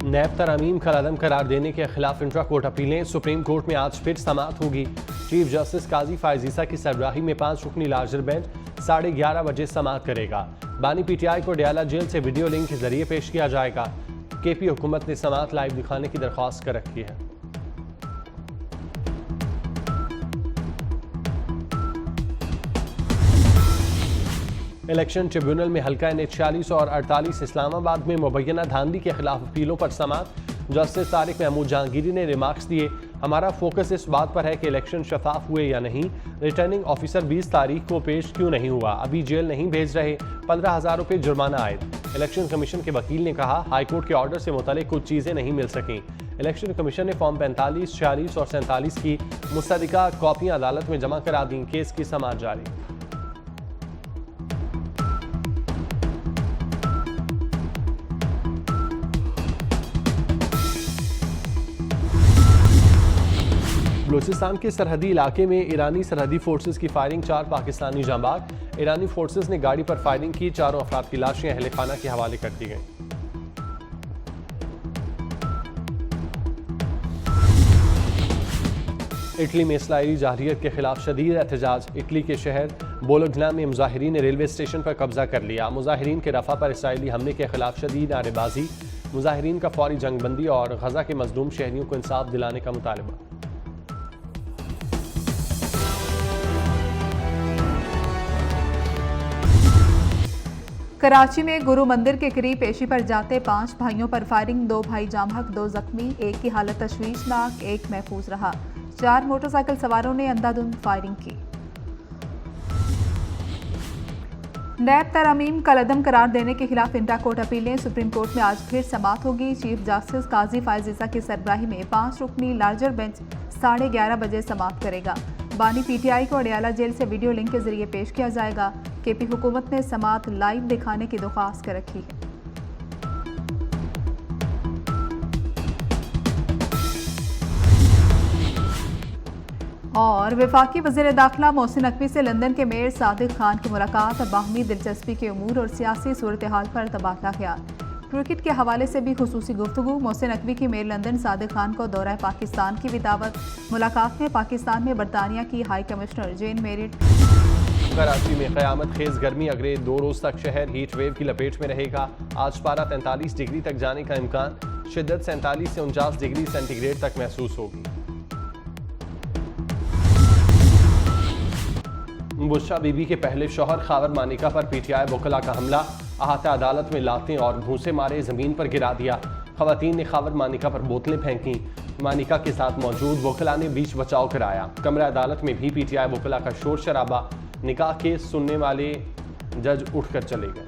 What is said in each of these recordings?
नैब तरमीम कलअदम करार देने के खिलाफ इंट्रा कोर्ट अपीलें सुप्रीम कोर्ट में आज फिर समाअत होगी। चीफ जस्टिस काजी फायज ईसा की सरबराही में 5 रुकनी लार्जर बेंच 11:30 बजे समाअत करेगा। बानी पीटीआई को डयाला जेल से वीडियो लिंक के जरिए पेश किया जाएगा। केपी हुकूमत ने समाअत लाइव दिखाने की दरख्वास्त कर रखी है। इलेक्शन ट्रिब्यूनल में हल्का NH 46 और 48 इस्लामाबाद में मुबैना धांधली के खिलाफ अपीलों पर समाअत। जस्टिस तारिक महमूद जहांगीरी ने रिमार्क्स दिए, हमारा फोकस इस बात पर है कि इलेक्शन शफाफ हुए या नहीं। रिटर्निंग ऑफिसर 20 तारीख को पेश क्यों नहीं हुआ, अभी जेल नहीं भेज रहे, 15,000 रुपये जुर्माना आयद। इलेक्शन कमीशन के वकील ने कहा, हाईकोर्ट के ऑर्डर से मुतालिक कुछ चीज़ें नहीं मिल सकें। इलेक्शन कमीशन ने फॉर्म 45, 46 और 47 की मुस्तदिका कॉपियाँ अदालत में जमा करा दी। केस की समाअत जारी। बलूचिस्तान के सरहदी इलाके में ईरानी सरहदी फोर्सेस की फायरिंग, 4 पाकिस्तानी जांबाग। ईरानी फोर्सेस ने गाड़ी पर फायरिंग की, 4 अफराद की लाशें अहले खाना के हवाले कर दी गईं। इटली में इस्लामी जाहिरियत के खिलाफ शदीद एहतजाज। इटली के शहर बोलोग्ना में मुजाहिरीन ने रेलवे स्टेशन पर कब्जा कर लिया। मुजाहिरीन के रफा पर इसराइली हमले के खिलाफ शदीद नारेबाजी। मुजाहिरीन का फौरी जंगबंदी और गजा के मजलूम शहरियों को इंसाफ दिलाने का मुतालबा। कराची में गुरु मंदिर के करीब पेशी पर जाते 5 भाइयों पर फायरिंग, 2 भाई जाम हक, 2 जख्मी, एक की हालत तशवीशनाक, एक महफूज रहा। 4 मोटरसाइकिल सवारों ने अंधाधुंध फायरिंग की। नैब तरमीम कलअदम करार देने के खिलाफ इंट्रा कोर्ट अपीलें सुप्रीम कोर्ट में आज फिर समाअत होगी। चीफ जस्टिस काजी फायज ईसा की सरबराही में 5 रुकनी लार्जर बेंच 11:30 बजे समाअत करेगा। बानी पीटीआई को अडयाला जेल से वीडियो लिंक के जरिए पेश किया जाएगा। केपी हुकूमत ने समाअत लाइव दिखाने की दरख्वास्त कर रखी है। और वफाकी वज़ीर दाखिला मोहसिन नकवी से लंदन के मेयर सादिक खान की मुलाकात, बाहमी दिलचस्पी के उमूर और सियासी सूरत हाल पर तबादला ख्याल। क्रिकेट के हवाले से भी खुसूसी गुफ्तगू। मोहसिन नकवी की मेयर लंदन सादिक खान को दौरा पाकिस्तान की भी दावत। मुलाकात में पाकिस्तान में बरतानिया की हाई कमिश्नर जेन मेरिट। कराची में क़यामत खेज गर्मी, अगले 2 रोज तक शहर हीट वेव की लपेट में रहेगा। आज पारा 43 डिग्री तक जाने का इम्कान, शिद्दत 47 से 49 डिग्री सेंटीग्रेड तक महसूस होगी। बुशरा बीबी के पहले शौहर खावर मानिका पर पीटीआई वकला का हमला, अहाता अदालत में लातें और घूंसे मारे जमीन पर गिरा दिया। खवातीन ने खावर मानिका पर बोतलें फेंकी। मानिका के साथ मौजूद वकला ने बीच बचाव कराया। कमरा अदालत में भी पीटीआई वकला का शोर शराबा। निकाह केस सुनने वाले जज उठकर चले गए।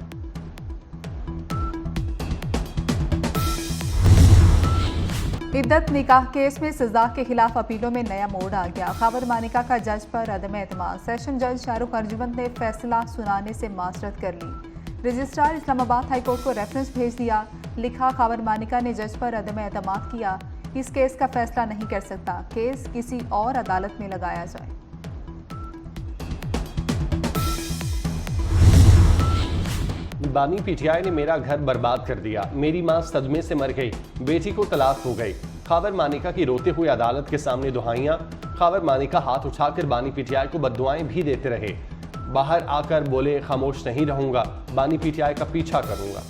इद्दत निकाह केस में सजा के खिलाफ अपीलों में नया मोड़ आ गया। खावर मानिका का जज पर अदम एतमाद। सेशन जज शाहरुख अर्जुवंत ने फैसला सुनाने से माजरत कर ली। रजिस्ट्रार इस्लामाबाद हाई कोर्ट को रेफरेंस भेज दिया। लिखा, खावर मानिका ने जज पर अदम एतमाद किया, इस केस का फैसला नहीं कर सकता, केस किसी और अदालत में लगाया जाए। बानी पीटीआई ने मेरा घर बर्बाद कर दिया, मेरी मां सदमे से मर गई, बेटी को तलाक हो गई। खावर मानिका की रोते हुए अदालत के सामने दुहाइयां। खावर मानिका हाथ उठाकर बानी पीटीआई को बद्दुआएं भी देते रहे। बाहर आकर बोले, खामोश नहीं रहूंगा, बानी पीटीआई का पीछा करूंगा।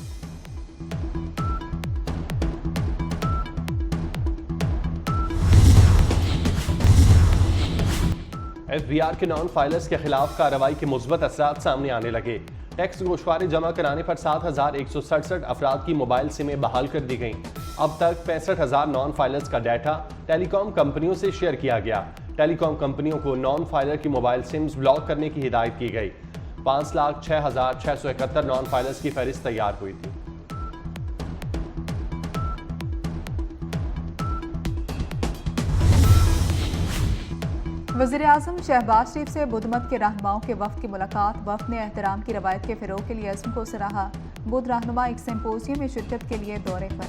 एफबीआर के नॉन फाइलर्स के खिलाफ कार्रवाई के मुस्बत असरात सामने आने लगे। टैक्स गोशवारे जमा कराने पर 7,167 अफराद की मोबाइल सिमें बहाल कर दी गईं। अब तक 65,000 नॉन फाइलर्स का डाटा टेलीकॉम कंपनियों से शेयर किया गया। टेलीकॉम कंपनियों को नॉन फाइलर की मोबाइल सिम्स ब्लॉक करने की हिदायत की गई। 5,06,671 नॉन फाइलर्स की फहरिस्त तैयार हुई थी। वज़ीर आज़म शहबाज शरीफ से बुधमत के रहनुमाओं के वफ़द की मुलाकात। वफ़द ने एहतराम की रवायत के फ़रोग़ के लिए अज़्म को सराहा। बुध रहनुमा एक सिम्पोजियम में शिरकत के लिए दौरे पर।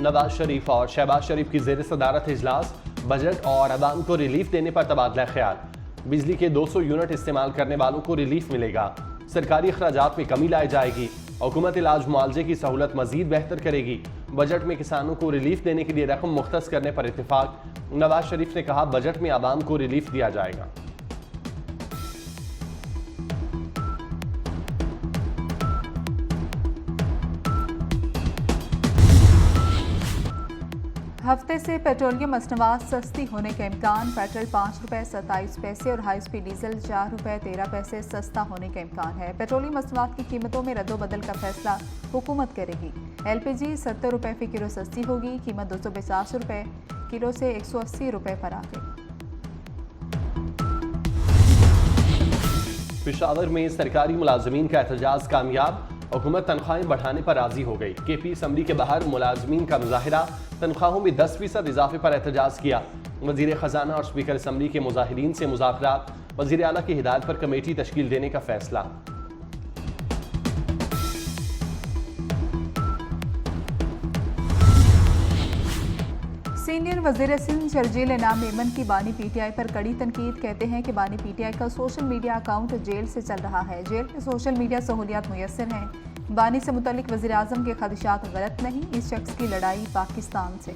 नवाज शरीफ और शहबाज शरीफ की ज़ेर सदारत इजलास। बजट और अवाम को रिलीफ देने पर तबादला ख्याल। बिजली के 200 यूनिट इस्तेमाल करने वालों को रिलीफ मिलेगा। सरकारी अखराजात में कमी लाई जाएगी। हुकूमत इलाज मुआवजे की सहूलत मजीद बेहतर करेगी। बजट में किसानों को रिलीफ देने के लिए रकम मुख्तस करने पर इत्तेफाक। नवाज शरीफ ने कहा, बजट में आवाम को रिलीफ दिया जाएगा। हफ्ते से पेट्रोलियम मसनवात सस्ती होने का इम्कान। पेट्रोल 5 रुपये 27 पैसे और हाई स्पीड डीजल 4 रुपये 13 पैसे सस्ता होने का इम्कान है। पेट्रोलियम मसनवात की कीमतों में रद्दोबदल का फैसला हुकूमत करेगी। LPG 70 रुपये फी किलो सस्ती होगी। कीमत 250 रुपये किलो से 180 रुपये पर आ गई। पेशावर में सरकारी मुलाजमीन का एहतजाज कामयाब। हुकूमत तनख्वाहें बढ़ाने पर राजी हो गई। KP असम्बली के बाहर मुलाजमीन का मुजाहिरा। तनख्वाहों में 10% इजाफे पर एहतजाज किया। वजीर खजाना और स्पीकर असम्बली के मुजाहिरीन से मुज़ाकरात। वजीर आला की हिदायत पर कमेटी तश्कील देने का फैसला। सीनियर वजीर सिंध शर्जील इनाम मेमन की बानी PTI पर कड़ी तनकीद। कहते हैं कि बानी PTI का सोशल मीडिया अकाउंट जेल से चल रहा है। जेल में सोशल मीडिया सहूलियात मुयस्सर हैं। बानी से मुतल्लिक वजीर आज़म के खदशात गलत नहीं। इस शख्स की लड़ाई पाकिस्तान से।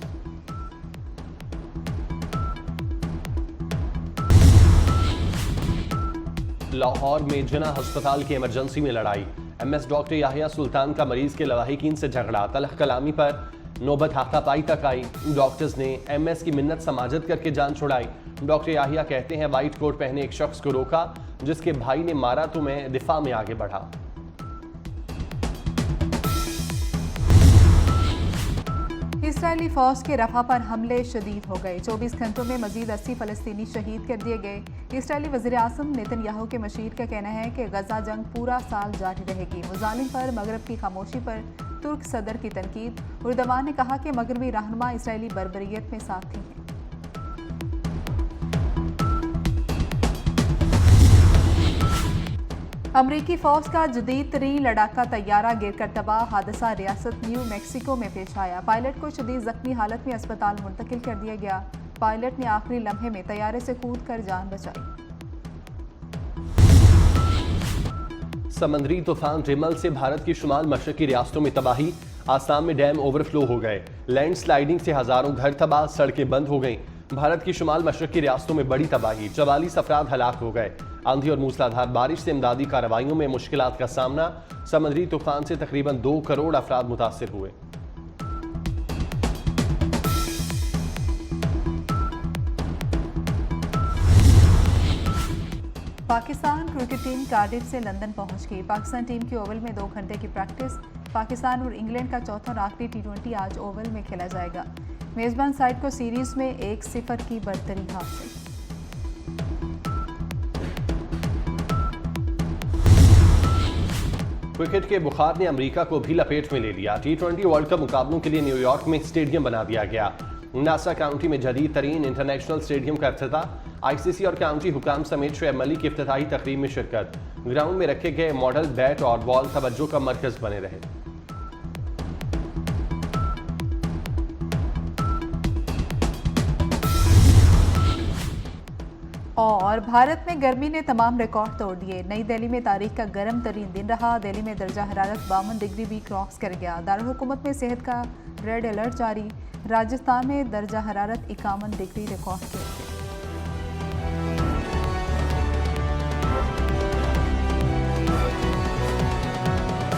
लाहौर में जिना अस्पताल की इमरजेंसी में लड़ाई। MS डॉक्टर याहिया सुल्तान का मरीज के लवाहिकीन से झगड़ा। तलख कलामी पर नौबत हाथापाई तक आई। डॉक्टर्स ने MS की मिन्नत समाजत करके जान छुड़ाई। डॉक्टर याहिया कहते हैं, वाइट कोट पहने एक शख्स को रोका, जिसके भाई ने मारा तो मैं दिफा में आगे बढ़ा। इसराइली फौज के रफा पर हमले शदीद हो गए। 24 घंटों में मजीद 80 फलस्तीनी शहीद कर दिए गए। इसराइली वज़ीर आज़म नेतन्याहू के मशीर का कहना है कि गजा जंग पूरा साल जारी रहेगी। मुजालिम पर मगरब की खामोशी पर तुर्क सदर की तनकीद। उर्दवान ने कहा कि मगरबी रहनुमा इसराइली बर्बरियत में साथी हैं। अमरीकी फौज का जदीद तरीन लड़ाका तैयारा गिरकर तबाह। हादसा रियासत न्यू मैक्सिको में पेश आया। पायलट को शदीद जख्मी हालत में अस्पताल मुंतकिल कर दिया गया। पायलट ने आखिरी लम्हे में तैयारे से कूद कर जान बचाई। समंदरी तूफान रिमल से भारत की शुमाल मशरकी रियासतों में तबाही। आसाम में डैम ओवरफ्लो हो गए। लैंड स्लाइडिंग से हजारों घर तबाह, सड़कें बंद हो गईं। भारत की शुमाल मशरकी रियासतों में बड़ी तबाही। 44 अफराद हलाक हो गए। आंधी और मूसलाधार बारिश से इमदादी कार्रवाइयों में मुश्किलात का सामना। समंदरी तूफान से तकरीबन 2 करोड़ अफराद मुतासिर हुए। पाकिस्तान क्रिकेट टीम कार्डिफ से लंदन पहुंच गई। पाकिस्तान टीम की ओवल में 2 घंटे की प्रैक्टिस। पाकिस्तान और इंग्लैंड का चौथा और आखिरी T20 आज ओवल में खेला जाएगा। मेजबान साइड को सीरीज में 1-0 की बढ़तरी हासिल। क्रिकेट के बुखार ने अमेरिका को भी लपेट में ले लिया। T20 वर्ल्ड कप मुकाबलों के लिए न्यूयॉर्क में स्टेडियम बना दिया गया। नासा काउंटी में जदीद तरीन इंटरनेशनल स्टेडियम का इफ्तिताह। ICC और काउंटी हुकाम समेत शुएब मलिक की इफ्तिताही तकरीब में शिरकत। ग्राउंड में रखे गए मॉडल बैट और बॉल तवज्जो का मरकज बने रहे। और भारत में गर्मी ने तमाम रिकॉर्ड तोड़ दिए। नई दिल्ली में तारीख का गर्म तरीन दिन रहा। दिल्ली में दर्जा हरारत 52 डिग्री भी क्रॉस कर गया। दारुल हुकूमत में सेहत का रेड अलर्ट जारी। राजस्थान में दर्जा हरारत 51 डिग्री रिकॉर्ड किया।